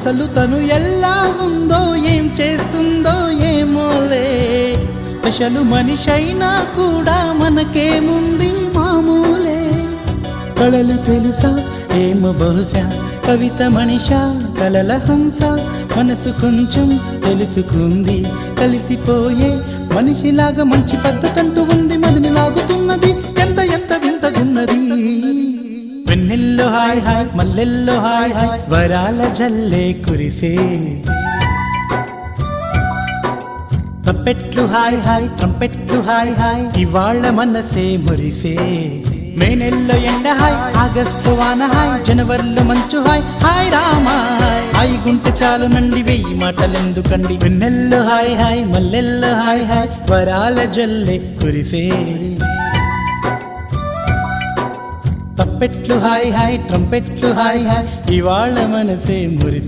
అసలు తను ఎలా ఉందో ఏం చేస్తుందో ఏమోలే స్పెషల్ మనిషైనా కూడా మనకేముంది మామూలే కళలు తెలుసా ఏమో బహుశా కవిత మనిషా కలల హంస మనసు కొంచెం తెలుసుకుంది కలిసిపోయే మనిషిలాగా మంచి పద్ధతంటూ ఉంది మదిని లాగుతున్నది ఎంత ఎంత వింతగున్నది వెన్నెల్లో హాయ్ హాయ్ మల్లెల్లో హాయ్ హాయ్ వరాల జల్లే కురిసే తప్పెట్లు హాయ్ హాయ్ ట్రంపెట్లు హాయ్ హాయ్ ఇవాళ మనసే మురిసే మే నెలలో ఎండ హాయ్ ఆగస్టు వాన హాయ్ జనవరిలో మంచు హాయ్ హాయ్ రామా హాయ్ గుంటె చాలు నండి వెయ్యి మాటలెందుకండి వెన్నెల్లో హాయ్ హాయ్ మల్లెల్లో హాయ్ హాయ్ వరాల జల్లే కురిసే తప్పెట్లు హాయ్ హాయ్ ట్రంపెట్లు హాయ్ హాయ్ ఇవాళ మనసే మురిసే